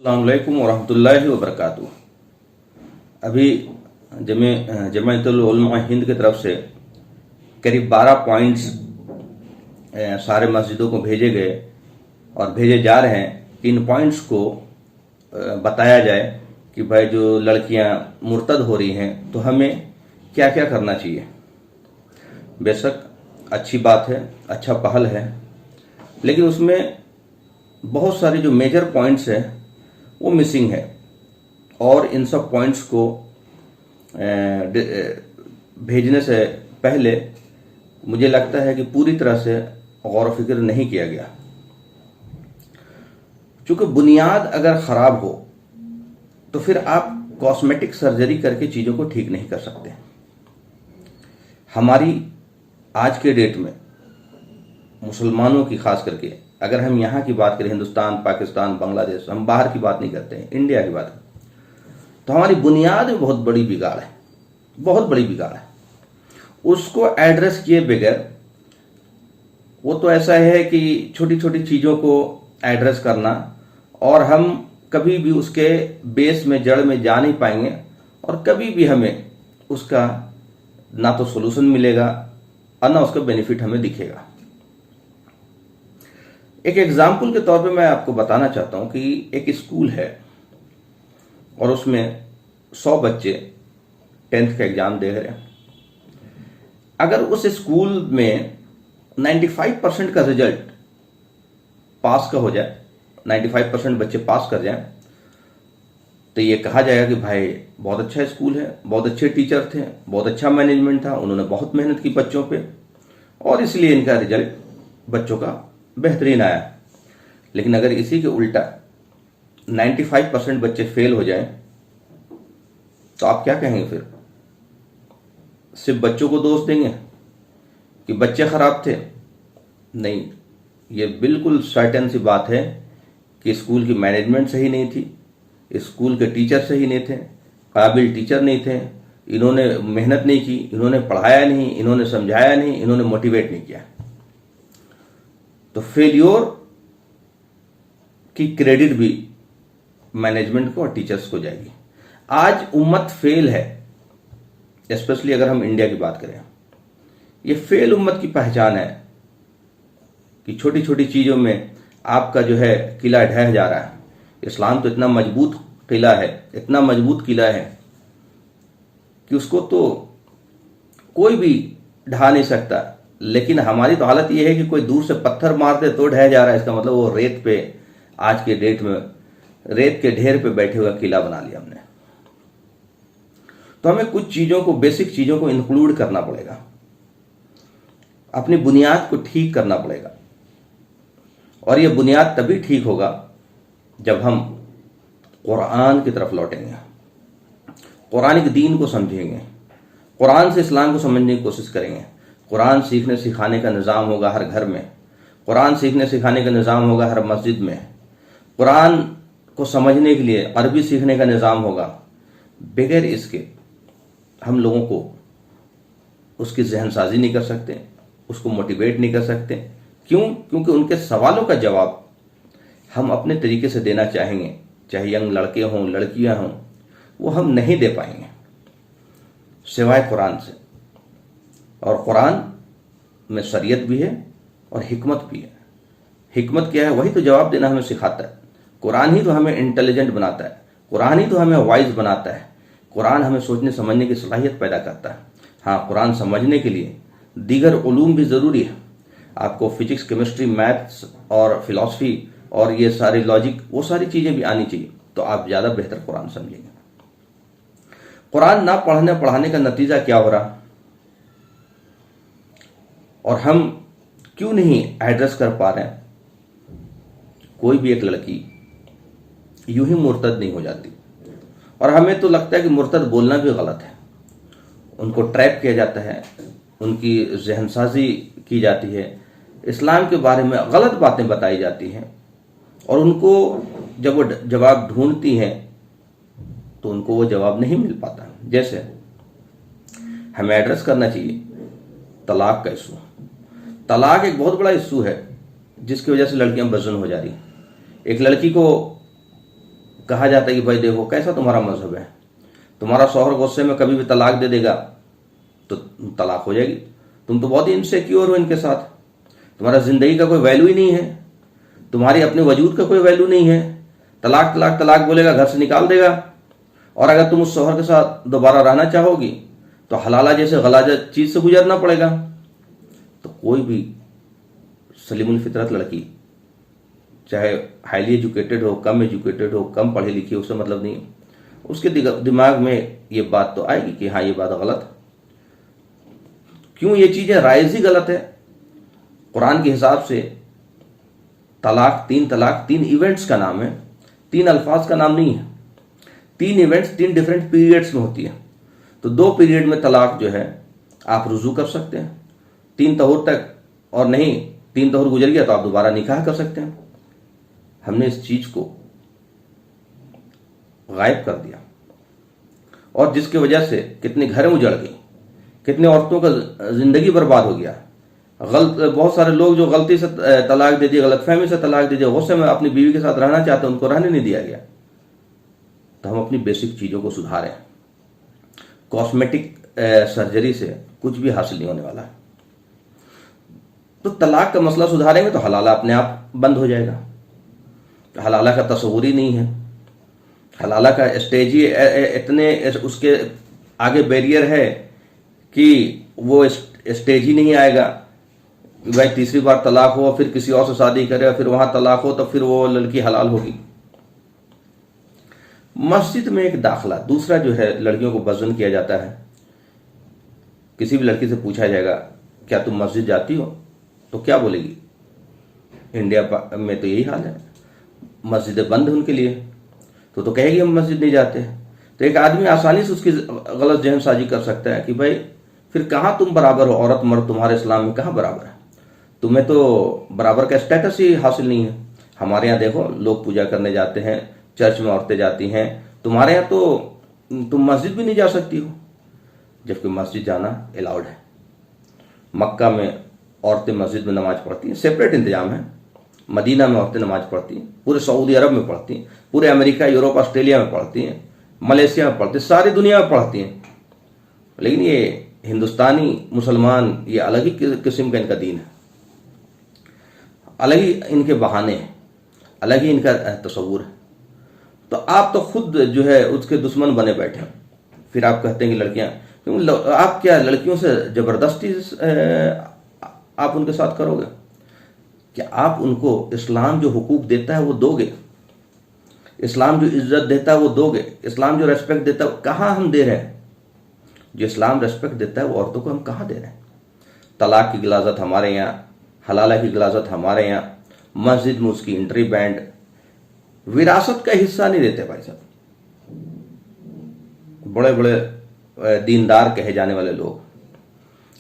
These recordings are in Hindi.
अस्सलाम वालेकुम वरहमतुल्लाहि वबरकातुहू। अभी जमाअतुल उलमा हिंद की तरफ से करीब 12 पॉइंट्स सारे मस्जिदों को भेजे गए और भेजे जा रहे हैं कि इन पॉइंट्स को बताया जाए कि भाई जो लड़कियां मुर्तद हो रही हैं तो हमें क्या क्या करना चाहिए। बेशक अच्छी बात है, अच्छा पहल है, लेकिन उसमें बहुत सारे जो मेजर पॉइंट्स हैं वो मिसिंग है और इन सब पॉइंट्स को भेजने से पहले मुझे लगता है कि पूरी तरह से गौर व फिक्र नहीं किया गया। चूंकि बुनियाद अगर ख़राब हो तो फिर आप कॉस्मेटिक सर्जरी करके चीज़ों को ठीक नहीं कर सकते। हमारी आज के डेट में मुसलमानों की खास करके अगर हम यहाँ की बात करें, हिंदुस्तान, पाकिस्तान, बांग्लादेश, हम बाहर की बात नहीं करते हैं, इंडिया की बात, तो हमारी बुनियाद में बहुत बड़ी बिगाड़ है, बहुत बड़ी बिगाड़ है। उसको एड्रेस किए बगैर वो तो ऐसा है कि छोटी छोटी चीज़ों को एड्रेस करना और हम कभी भी उसके बेस में, जड़ में जा नहीं पाएंगे और कभी भी हमें उसका ना तो सोल्यूशन मिलेगा और ना उसका बेनिफिट हमें दिखेगा। एक एग्जाम्पल के तौर पे मैं आपको बताना चाहता हूं कि एक स्कूल है और उसमें 100 बच्चे 10th का एग्जाम दे रहे हैं। अगर उस स्कूल में 95% का रिजल्ट पास का हो जाए, 95% बच्चे पास कर जाएं, तो ये कहा जाएगा कि भाई बहुत अच्छा स्कूल है, बहुत अच्छे टीचर थे, बहुत अच्छा मैनेजमेंट था, उन्होंने बहुत मेहनत की बच्चों पे और इसलिए इनका रिजल्ट बच्चों का बेहतरीन आया। लेकिन अगर इसी के उल्टा 95% बच्चे फेल हो जाएं तो आप क्या कहेंगे? फिर सिर्फ बच्चों को दोष देंगे कि बच्चे खराब थे? नहीं, ये बिल्कुल सर्टेन सी बात है कि स्कूल की मैनेजमेंट सही नहीं थी, स्कूल के टीचर सही नहीं थे, काबिल टीचर नहीं थे, इन्होंने मेहनत नहीं की, इन्होंने पढ़ाया नहीं, इन्होंने समझाया नहीं, इन्होंने मोटिवेट नहीं किया। तो फेल्योर की क्रेडिट भी मैनेजमेंट को और टीचर्स को जाएगी। आज उम्मत फेल है, स्पेशली अगर हम इंडिया की बात करें। ये फेल उम्मत की पहचान है कि छोटी छोटी चीज़ों में आपका जो है किला ढह जा रहा है। इस्लाम तो इतना मजबूत किला है, इतना मजबूत किला है कि उसको तो कोई भी ढा नहीं सकता। लेकिन हमारी तो हालत ये है कि कोई दूर से पत्थर मार दे तो ढह जा रहा है। इसका मतलब वो रेत पे, आज के डेट में रेत के ढेर पे बैठे हुए किला बना लिया हमने। तो हमें कुछ चीज़ों को, बेसिक चीज़ों को इंक्लूड करना पड़ेगा, अपनी बुनियाद को ठीक करना पड़ेगा। और ये बुनियाद तभी ठीक होगा जब हम कुरान की तरफ लौटेंगे, कुरानिक दीन को समझेंगे, कुरान से इस्लाम को समझने की कोशिश करेंगे। कुरान सीखने सिखाने का निज़ाम होगा हर घर में, कुरान सीखने सिखाने का निज़ाम होगा हर मस्जिद में, कुरान को समझने के लिए अरबी सीखने का निज़ाम होगा। बगैर इसके हम लोगों को उसकी जहन साजी नहीं कर सकते, उसको मोटिवेट नहीं कर सकते। क्यों? क्योंकि उनके सवालों का जवाब हम अपने तरीके से देना चाहेंगे, चाहे यंग लड़के हों, लड़कियां हों, वो हम नहीं दे पाएंगे सिवाय कुरान से। और कुरान में शरीयत भी है और हिकमत भी है। हिकमत क्या है? वही तो जवाब देना हमें सिखाता है। कुरान ही तो हमें इंटेलिजेंट बनाता है, कुरान ही तो हमें वाइज बनाता है, कुरान हमें सोचने समझने की सलाहियत पैदा करता है। हाँ, कुरान समझने के लिए दीगर उलूम भी ज़रूरी है। आपको फिजिक्स, केमिस्ट्री, मैथ्स और फिलॉसफी और ये सारी लॉजिक, वो सारी चीज़ें भी आनी चाहिए, तो आप ज़्यादा बेहतर कुरान समझेंगे। कुरान ना पढ़ने पढ़ाने का नतीजा क्या हो रहा, और हम क्यों नहीं एड्रेस कर पा रहे हैं? कोई भी एक लड़की यूं ही मुर्तद नहीं हो जाती, और हमें तो लगता है कि मुर्तद बोलना भी गलत है। उनको ट्रैप किया जाता है, उनकी जहनसाजी की जाती है, इस्लाम के बारे में गलत बातें बताई जाती हैं, और उनको जब वो जवाब ढूंढती हैं तो उनको वो जवाब नहीं मिल पाता। जैसे हमें एड्रेस करना चाहिए तलाक का इशू। तलाक एक बहुत बड़ा इशू है जिसकी वजह से लड़कियां बज़न हो जा रही हैं। एक लड़की को कहा जाता है कि भाई देखो कैसा तुम्हारा मजहब है, तुम्हारा शौहर गुस्से में कभी भी तलाक दे देगा तो तलाक हो जाएगी, तुम तो बहुत ही इनसिक्योर हो इनके साथ, तुम्हारा जिंदगी का कोई वैल्यू ही नहीं है, तुम्हारी अपने वजूद का कोई वैल्यू नहीं है, तलाक तलाक तलाक बोलेगा, घर से निकाल देगा। और अगर तुम उस शौहर के साथ दोबारा रहना चाहोगी तो हलाला जैसे गलाजा चीज से गुजरना पड़ेगा। तो कोई भी सलीमुल फितरत लड़की, चाहे हाईली एजुकेटेड हो, कम एजुकेटेड हो, कम पढ़ी लिखी हो, उससे मतलब नहीं है, उसके दिमाग में ये बात तो आएगी कि हाँ ये बात गलत है। क्यों ये चीजें राइज ही गलत है? कुरान के हिसाब से तलाक तीन इवेंट्स का नाम है, 3 अल्फाज का नाम नहीं है। 3 इवेंट्स 3 डिफरेंट पीरियड्स में होती है। तो 2 पीरियड में तलाक जो है आप रुजू कर सकते हैं 3 तहूर तक, और नहीं 3 तहूर गुजर गया तो आप दोबारा निकाह कर सकते हैं। हमने इस चीज को गायब कर दिया और जिसकी वजह से कितने घरें उजड़ गई, कितने औरतों का जिंदगी बर्बाद हो गया। बहुत सारे लोग जो गलती से तलाक दे दिए, गलतफहमी से तलाक दे दिए, गुस्से में अपनी बीवी के साथ रहना चाहते हैं, उनको रहने नहीं दिया गया। तो हम अपनी बेसिक चीजों को सुधारें। कॉस्मेटिक सर्जरी से कुछ भी हासिल नहीं होने वाला है। तो तलाक का मसला सुधारेंगे तो हलाला अपने आप बंद हो जाएगा। हलाला का तस्वुर ही नहीं है। हलाला का स्टेज ही इतने उसके आगे बैरियर है कि वो स्टेज ही नहीं आएगा। भाई तीसरी बार तलाक हो, फिर किसी और से शादी करे, फिर वहां तलाक हो, तो फिर वो लड़की हलाल होगी। मस्जिद में एक दाखिला, दूसरा जो है लड़कियों को बज़न किया जाता है। किसी भी लड़की से पूछा जाएगा क्या तुम मस्जिद जाती हो, तो क्या बोलेगी? इंडिया में तो यही हाल है, मस्जिदें बंद है उनके लिए, तो कहेगी हम मस्जिद नहीं जाते। तो एक आदमी आसानी से उसकी गलत जहनसाजी कर सकता है कि भाई फिर कहाँ तुम बराबर हो, औरत मर्द तुम्हारे इस्लाम में कहाँ बराबर है? तुम्हें तो बराबर का स्टेटस ही हासिल नहीं है। हमारे यहाँ देखो लोग पूजा करने जाते हैं, चर्च में औरतें जाती हैं, तुम्हारे यहाँ तो तुम मस्जिद भी नहीं जा सकती हो, जबकि मस्जिद जाना अलाउड है। मक्का में औरतें मस्जिद में नमाज पढ़ती हैं, सेपरेट इंतजाम है। मदीना में औरतें नमाज पढ़ती हैं, पूरे सऊदी अरब में पढ़ती हैं, पूरे अमेरिका, यूरोप, ऑस्ट्रेलिया में पढ़ती हैं, मलेशिया में पढ़ती हैं, सारी दुनिया में पढ़ती हैं। लेकिन ये हिंदुस्तानी मुसलमान, ये अलग ही किस्म का इनका दीन है, अलग ही इनके बहाने हैं, अलग ही इनका तस्वुर है। तो आप तो खुद जो है उसके दुश्मन बने बैठे हैं। फिर आप कहते हैं कि लड़कियां, क्यों आप क्या लड़कियों से जबरदस्ती आप उनके साथ करोगे? क्या आप उनको इस्लाम जो हुकूक देता है वो दोगे? इस्लाम जो इज्जत देता है वो दोगे? इस्लाम जो रेस्पेक्ट देता है कहाँ हम दे रहे हैं? जो इस्लाम रेस्पेक्ट देता है वो औरतों को हम कहाँ दे रहे हैं? तलाक की गिलाजत हमारे यहाँ, हलाला की गिलाजत हमारे यहाँ, मस्जिद में उसकी एंट्री बैंड, विरासत का हिस्सा नहीं देते भाई साहब। बड़े बड़े दीनदार कहे जाने वाले लोग,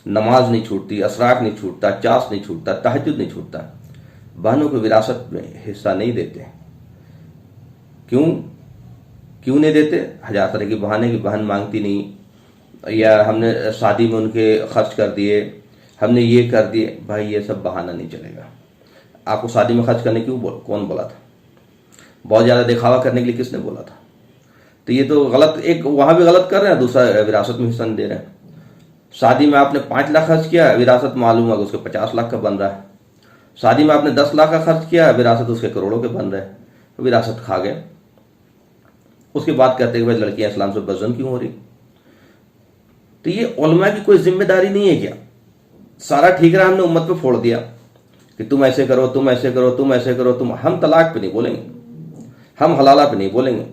नमाज नहीं छूटती, असराक नहीं छूटता, चास नहीं छूटता, तहज्जुद नहीं छूटता, बहनों को विरासत में हिस्सा नहीं देते। क्यों नहीं देते? हजार तरह के बहाने की बहन मांगती नहीं, या हमने शादी में उनके खर्च कर दिए, हमने ये कर दिए। भाई ये सब बहाना नहीं चलेगा। आपको शादी में खर्च करने कौन बोला था? बहुत ज़्यादा दिखावा करने के लिए किसने बोला था? तो ये तो गलत, एक वहाँ भी गलत कर रहे हैं, दूसरा विरासत में हिस्सा नहीं दे रहे हैं। शादी में आपने 5 लाख खर्च किया, विरासत मालूम है उसके 50 लाख का बन रहा है। शादी में आपने 10 लाख का खर्च किया, विरासत उसके करोड़ों के बन रहे हैं। तो विरासत खा गए। उसके बाद कहते हैं भाई लड़कियां इस्लाम से बज़न क्यों हो रही? तो ये उलमा की कोई जिम्मेदारी नहीं है क्या? सारा ठीकरा हमने उम्मत पे फोड़ दिया कि तुम ऐसे करो, तुम ऐसे करो, तुम ऐसे करो, तुम। हम तलाक पे नहीं बोलेंगे, हम हलाला पे नहीं बोलेंगे,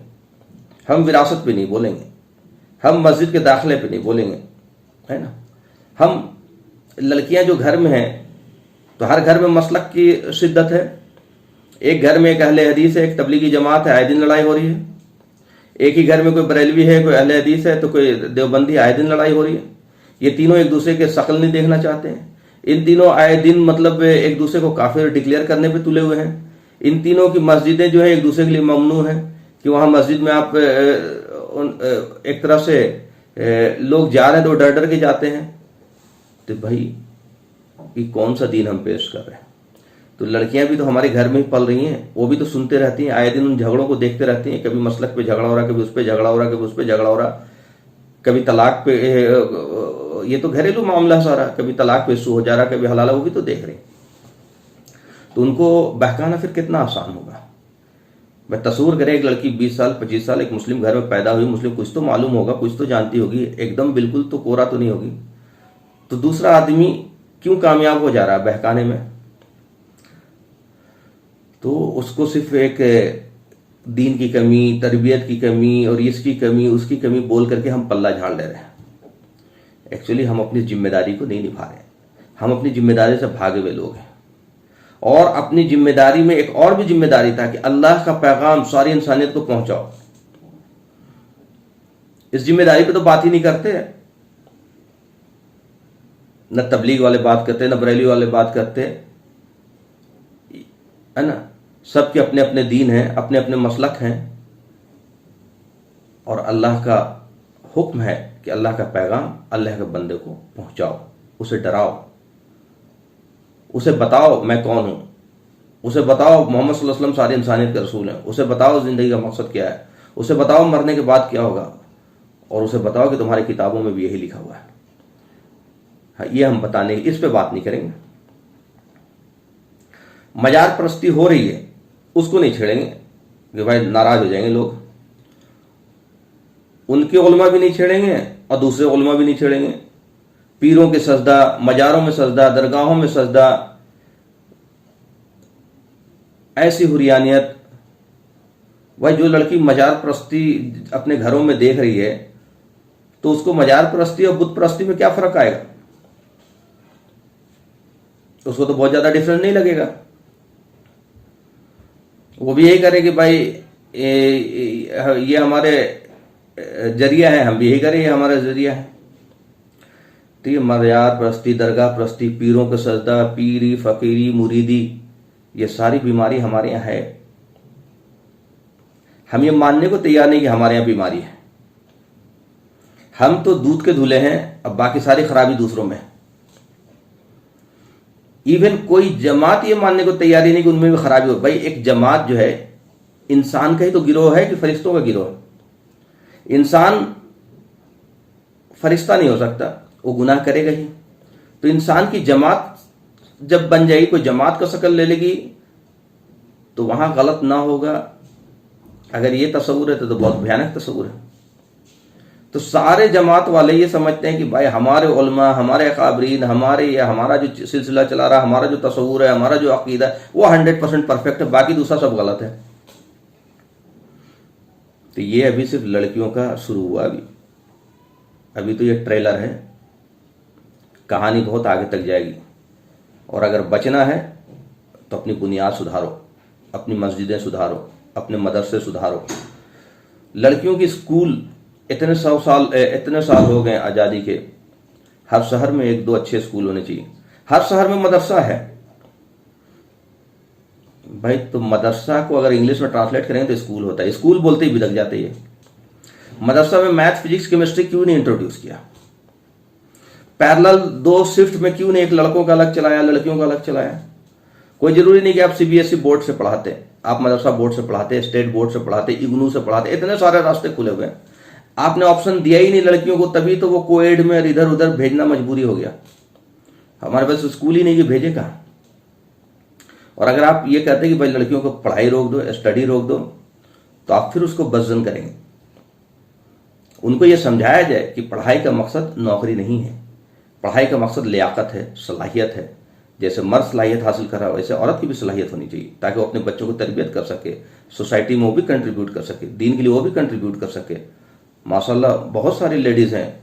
हम विरासत पे नहीं बोलेंगे, हम मस्जिद के दाखिले पे नहीं बोलेंगे, है ना। हम लड़कियां जो घर में हैं तो हर घर में मसलक की शिद्दत है। एक घर में एक अहले हदीस है, एक तबलीगी जमात है, आए दिन लड़ाई हो रही है। एक ही घर में कोई बरेलवी है, कोई अहले हदीस है, तो कोई देवबंदी, आए दिन लड़ाई हो रही है। ये तीनों एक दूसरे के शक्ल नहीं देखना चाहते हैं। इन तीनों आए दिन मतलब एक दूसरे को काफिर डिक्लेयर करने पे तुले हुए हैं। इन तीनों की मस्जिदें जो है एक दूसरे के लिए ममनू है कि वहां मस्जिद में आप एक तरह से लोग जा रहे हैं तो डर डर के जाते हैं। तो भाई ये कौन सा दीन हम पेश कर रहे हैं? तो लड़कियां भी तो हमारे घर में ही पल रही हैं, वो भी तो सुनते रहती हैं, आए दिन उन झगड़ों को देखते रहती हैं, कभी मसलक पे झगड़ा हो रहा, कभी उस पर झगड़ा हो रहा, कभी उस पर झगड़ा हो रहा, कभी तलाक पे, ये तो घरेलू मामला सारा, कभी तलाक पे इशू हो जा रहा, कभी हलाला, वो भी तो देख रही। तो उनको बहकाना फिर कितना आसान होगा। मैं तस्वीर करें, एक लड़की 20 साल 25 साल एक मुस्लिम घर में पैदा हुई, मुस्लिम कुछ तो मालूम होगा, कुछ तो जानती होगी, एकदम बिल्कुल तो कोरा तो नहीं होगी। तो दूसरा आदमी क्यों कामयाब हो जा रहा है बहकाने में? तो उसको सिर्फ एक दीन की कमी, तरबियत की कमी और इसकी कमी उसकी कमी बोल करके हम पल्ला झाड़ ले रहे हैं। एक्चुअली हम अपनी जिम्मेदारी को नहीं निभा रहे हैं, हम अपनी जिम्मेदारी से भागे हुए लोग हैं। और अपनी जिम्मेदारी में एक और भी जिम्मेदारी था कि अल्लाह का पैगाम सारी इंसानियत को पहुंचाओ। इस जिम्मेदारी पे तो बात ही नहीं करते, न तबलीग वाले बात करते, न बरेली वाले बात करते, है ना। सबके अपने अपने दीन हैं, अपने अपने मसलक हैं, और अल्लाह का हुक्म है कि अल्लाह का पैगाम अल्लाह के बंदे को पहुंचाओ, उसे डराओ, उसे बताओ मैं कौन हूं, उसे बताओ मोहम्मद सल्लल्लाहु अलैहि वसल्लम सारी इंसानियत के रसूल हैं, उसे बताओ जिंदगी का मकसद क्या है, उसे बताओ मरने के बाद क्या होगा, और उसे बताओ कि तुम्हारी किताबों में भी यही लिखा हुआ है। ये हम बताने, इस पे बात नहीं करेंगे। मजार परस्ती हो रही है, उसको नहीं छेड़ेंगे कि भाई नाराज हो जाएंगे लोग। उनके उलमा भी नहीं छेड़ेंगे और दूसरे उलमा भी नहीं छेड़ेंगे। पीरों के सजदा, मजारों में सजदा, दरगाहों में सजदा, ऐसी हुरियानियत। भाई जो लड़की मजार परस्ती अपने घरों में देख रही है, तो उसको मजार परस्ती और बुत परस्ती में क्या फर्क आएगा? उसको तो बहुत ज्यादा डिफरेंस नहीं लगेगा। वो भी यही करे कि भाई ये हमारे जरिया है, हम भी यही करें, ये हमारा जरिया है। तो ये मजार परस्ती, दरगाह परस्ती, पीरों का सजदा, पीरी, फकीरी, मुरीदी, ये सारी बीमारी हमारे यहाँ है। हम ये मानने को तैयार नहीं कि हमारे यहाँ बीमारी है। हम तो दूध के धुले हैं, अब बाकी सारी खराबी दूसरों में है। इवन कोई जमात ये मानने को तैयार ही नहीं कि उनमें भी खराबी हो। भाई एक जमात जो है इंसान का ही तो गिरोह है कि फरिश्तों का गिरोह है? इंसान फरिश्ता नहीं हो सकता, वो गुनाह करेगा ही। तो इंसान की जमात जब बन जाएगी, कोई जमात का शक्ल ले लेगी, तो वहां गलत ना होगा। अगर ये तस्वुर है तो बहुत भयानक तस्वुर है। तो सारे जमात वाले ये समझते हैं कि भाई हमारे उलमा, हमारे अकाबरीन, हमारा जो सिलसिला चला रहा, हमारा जो तस्वुर है, हमारा जो अकीदा है, वो 100% परफेक्ट है, बाकी दूसरा सब गलत है। तो ये अभी सिर्फ लड़कियों का शुरू हुआ। अभी तो ये ट्रेलर है, कहानी बहुत आगे तक जाएगी। और अगर बचना है तो अपनी बुनियाद सुधारो, अपनी मस्जिदें सुधारो, अपने मदरसे सुधारो। लड़कियों की स्कूल इतने साल हो गए आज़ादी के, हर शहर में 1-2 अच्छे स्कूल होने चाहिए। हर शहर में मदरसा है भाई। तो मदरसा को अगर इंग्लिश में ट्रांसलेट करें तो स्कूल होता है। स्कूल बोलते ही भी लग जाते हैं। मदरसा में मैथ, फिजिक्स, केमिस्ट्री क्यों नहीं इंट्रोड्यूस किया? पैरेलल 2 शिफ्ट में क्यों नहीं एक लड़कों का अलग चलाया, लड़कियों का अलग चलाया? कोई जरूरी नहीं कि आप सीबीएसई बोर्ड से पढ़ाते, आप मदरसा बोर्ड से पढ़ाते, स्टेट बोर्ड से पढ़ाते, इग्नू से पढ़ाते, इतने सारे रास्ते खुले हुए हैं। आपने ऑप्शन दिया ही नहीं लड़कियों को, तभी तो वो कोएड में इधर उधर भेजना मजबूरी हो गया। हमारे पास स्कूल ही नहीं कि भेजे कहाँ। और अगर आप ये कहते हैं कि भाई लड़कियों को पढ़ाई रोक दो, स्टडी रोक दो, तो आप फिर उसको बज़न करेंगे। उनको ये समझाया जाए कि पढ़ाई का मकसद नौकरी नहीं है, पढ़ाई का मकसद लियाकत है, सलाहियत है। जैसे मर्द सलाहियत हासिल कर रहा है, वैसे औरत की भी सलाहियत होनी चाहिए, ताकि वो अपने बच्चों को तरबियत कर सके, सोसाइटी में वो भी कंट्रीब्यूट कर सके, दीन के लिए वो भी कंट्रीब्यूट कर सके। माशाल्लाह बहुत सारी लेडीज हैं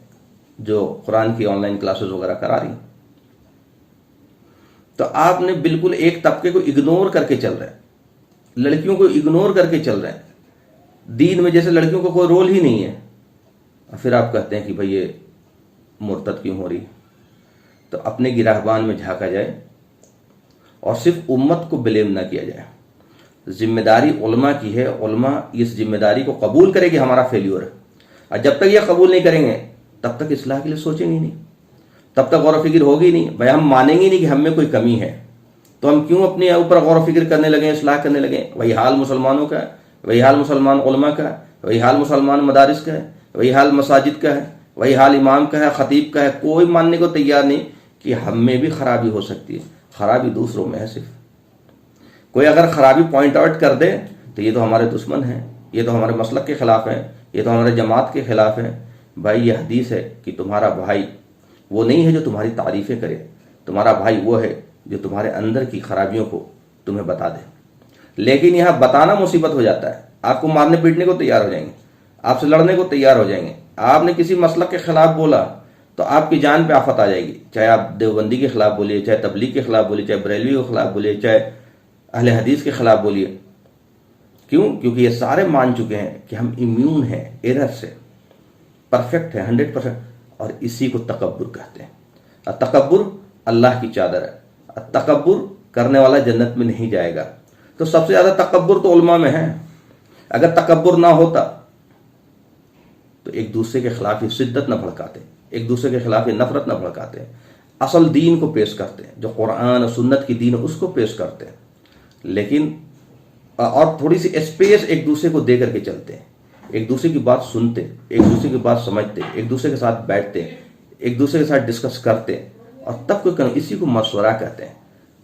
जो कुरान की ऑनलाइन क्लासेस वगैरह करा रही। तो आपने बिल्कुल एक तबके को इग्नोर करके चल रहे हैं, लड़कियों को इग्नोर करके चल रहे हैं। दीन में जैसे लड़कियों को कोई रोल ही नहीं है, फिर आप कहते हैं कि भाई ये मुर्तद क्यों हो रही। तो अपने गिरहबान में झांका जाए और सिर्फ उम्मत को ब्लेम ना किया जाए। जिम्मेदारी उलमा की है, उलमा इस जिम्मेदारी को कबूल करे कि हमारा फेल्यूर है। और जब तक ये कबूल नहीं करेंगे तब तक इस्लाह के लिए सोचेंगे नहीं, तब तक गौर फिक्र होगी नहीं। भाई हम मानेंगे नहीं कि हम में कोई कमी है, तो हम क्यों अपने ऊपर गौर फिक्र करने लगे, इस्लाह करने लगे? वही हाल मुसलमानों का है, वही हाल मुसलमान उलमा का है, वही हाल मुसलमान मदारिस का है, वही हाल मसाजिद का है, वही हाल इमाम का है, खतीब का है। कोई मानने को तैयार नहीं कि हम में भी खराबी हो सकती है। खराबी दूसरों में है सिर्फ। कोई अगर खराबी पॉइंट आउट कर दे तो ये तो हमारे दुश्मन हैं, ये तो हमारे मसलक के खिलाफ है, ये तो हमारे जमात के खिलाफ है। भाई ये हदीस है कि तुम्हारा भाई वो नहीं है जो तुम्हारी तारीफें करे, तुम्हारा भाई वो है जो तुम्हारे अंदर की खराबियों को तुम्हें बता दे। लेकिन यहां बताना मुसीबत हो जाता है। आपको मारने पीटने को तैयार हो जाएंगे, आपसे लड़ने को तैयार हो जाएंगे। आपने किसी मसलक के खिलाफ बोला तो आपकी जान पे आफत आ जाएगी। चाहे आप देवबंदी के खिलाफ बोलिए, चाहे तबलीग के खिलाफ बोलिए, चाहे बरेलवी के खिलाफ बोलिए, चाहे अहले हदीस के खिलाफ बोलिए। क्यों? क्योंकि ये सारे मान चुके हैं कि हम इम्यून हैं एरर से, परफेक्ट है 100%। और इसी को तकब्बुर कहते हैं। और तकब्बुर अल्लाह की चादर है। तकब्बुर करने वाला जन्नत में नहीं जाएगा। तो सबसे ज्यादा तकब्बुर तो उलमा में है। अगर तकब्बुर ना होता तो एक दूसरे के खिलाफ ये शिद्दत न भड़काते, एक दूसरे के खिलाफ ये नफरत न भड़काते। असल दीन को पेश करते हैं, जो कुरान और सुन्नत की दीन है उसको पेश करते हैं। लेकिन और थोड़ी सी स्पेस एक दूसरे को दे करके चलते हैं, एक दूसरे की बात सुनते, एक दूसरे की बात समझते, एक दूसरे के साथ बैठते, एक दूसरे के साथ डिस्कस करते, और तब कोई इसी को मशवरा कहते हैं।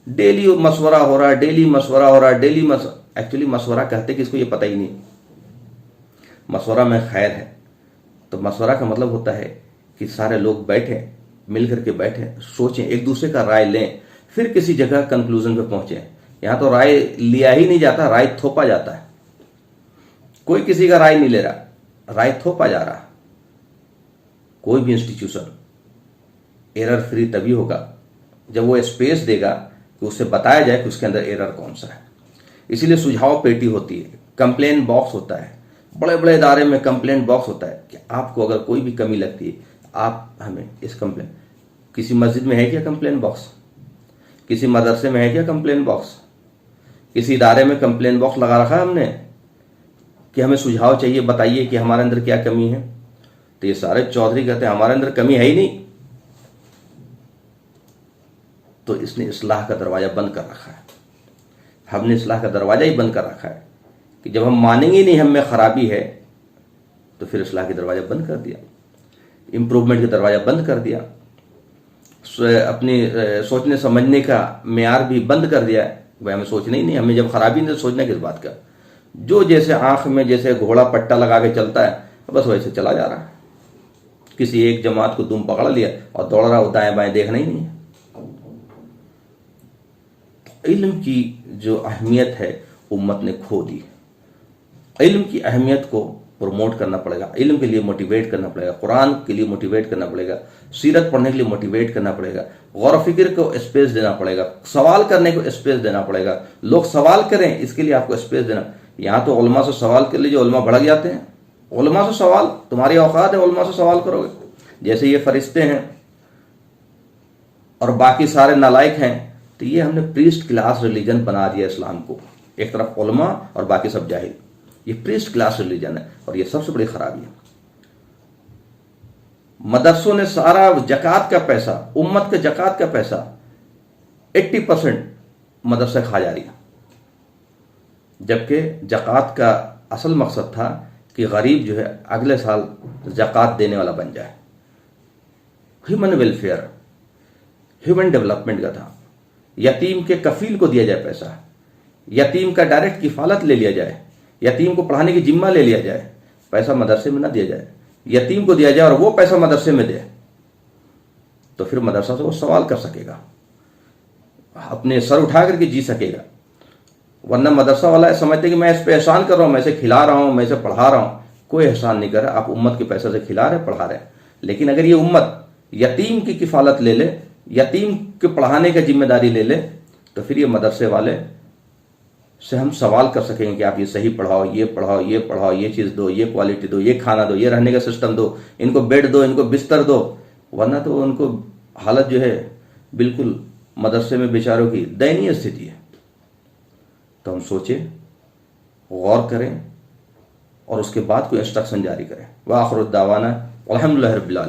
डेली मशवरा हो रहा है, डेली मशवरा हो रहा है, डेली एक्चुअली मशवरा कहते किसको ये पता ही नहीं। मशवरा में खैर है तो मशवरा का मतलब होता है कि सारे लोग बैठे, मिल करके बैठे, सोचें, एक दूसरे का राय लें, फिर किसी जगह कंक्लूजन पे पहुंचे। यहां तो राय लिया ही नहीं जाता, राय थोपा जाता है। कोई किसी का राय नहीं ले रहा, राय थोपा जा रहा। कोई भी इंस्टीट्यूशन एरर फ्री तभी होगा जब वो स्पेस देगा कि उससे बताया जाए कि उसके अंदर एरर कौन सा है। इसीलिए सुझाव पेटी होती है, कंप्लेन बॉक्स होता है। बड़े बड़े इदारे में कंप्लेन बॉक्स होता है कि आपको अगर कोई भी कमी लगती है आप हमें इस कंप्लेन। किसी मस्जिद में है क्या कंप्लेन बॉक्स? किसी मदरसे में है क्या कंप्लेन बॉक्स? किसी इदारे में कंप्लेन बॉक्स लगा रखा है हमने कि हमें सुझाव चाहिए, बताइए कि हमारे अंदर क्या कमी है? तो ये सारे चौधरी कहते हैं हमारे अंदर कमी है ही नहीं। तो इसने इस्लाह का दरवाजा बंद कर रखा है। हमने इस्लाह का दरवाजा ही बंद कर रखा है कि जब हम मानेंगे नहीं हम में खराबी है तो फिर इस्लाह के दरवाजा बंद कर दिया, इंप्रूवमेंट का दरवाजा बंद कर दिया, अपनी सोचने समझने का मेयार भी बंद कर दिया है। भाई हमें सोचना ही नहीं, हमें जब खराबी नहीं तो सोचना किस बात का। जो जैसे आंख में जैसे घोड़ा पट्टा लगा के चलता है बस वैसे चला जा रहा है। किसी एक जमात को दुम पकड़ लिया और दौड़ रहा, दाएं बाएं देखना ही नहीं है। इल्म की जो अहमियत है उम्मत ने खो दी। इल्म की अहमियत को प्रमोट करना पड़ेगा, इल्म के लिए मोटिवेट करना पड़ेगा, कुरान के लिए मोटिवेट करना पड़ेगा, सीरत पढ़ने के लिए मोटिवेट करना पड़ेगा, गौर फिक्र को स्पेस देना पड़ेगा, सवाल करने को स्पेस देना पड़ेगा। लोग सवाल करें इसके लिए आपको स्पेस देना। यहां तो उलमा से सवाल कर लीजिए, उलमा भड़क जाते हैं। उलमा से सवाल, तुम्हारी औकात है उलमा से सवाल करोगे? जैसे ये फरिश्ते हैं और बाकी सारे नालायक हैं। तो ये हमने प्रीस्ट क्लास रिलीजन बना दिया इस्लाम को। एक तरफ उलमा और बाकी सब जाहिल। ये प्रीस्ट क्लास रिलीजन है और ये सबसे बड़ी खराबी है। मदरसों ने सारा जकात का पैसा, उम्मत के जकात का पैसा 80% मदरसा खा जा रही है, जबकि जकात का असल मकसद था कि गरीब जो है अगले साल जकात देने वाला बन जाए। ह्यूमन वेलफेयर, ह्यूमन डेवलपमेंट का था। यतीम के कफील को दिया जाए पैसा, यतीम का डायरेक्ट किफालत ले लिया जाए, यतीम को पढ़ाने की जिम्मा ले लिया जाए, पैसा मदरसे में ना दिया जाए, यतीम को दिया जाए और वो पैसा मदरसे में दे। तो फिर मदरसा से वो सवाल कर सकेगा, अपने सर उठा करके जी सकेगा। वरना मदरसा वाला समझते कि मैं इस पे एहसान कर रहा हूं, मैं इसे खिला रहा हूं, मैं इसे पढ़ा रहा हूं। कोई एहसान नहीं कर रहा, आप उम्मत के पैसे से खिला रहे, पढ़ा रहे। लेकिन अगर ये उम्मत यतीम की किफालत ले ले, यतीम के पढ़ाने की जिम्मेदारी ले ले, तो फिर ये मदरसे वाले से हम सवाल कर सकेंगे कि आप ये सही पढ़ाओ, ये पढ़ाओ, ये पढ़ाओ, ये चीज़ दो, ये क्वालिटी दो, ये खाना दो, ये रहने का सिस्टम दो, इनको बेड दो, इनको बिस्तर दो। वरना तो उनको हालत जो है बिल्कुल मदरसे में बेचारों की दयनीय स्थिति है। तो हम सोचें, गौर करें और उसके बाद कोई इंस्ट्रक्शन जारी करें। व आखिर दावाना अल्हम्दुलिल्लाहि रब्बिल आलमीन।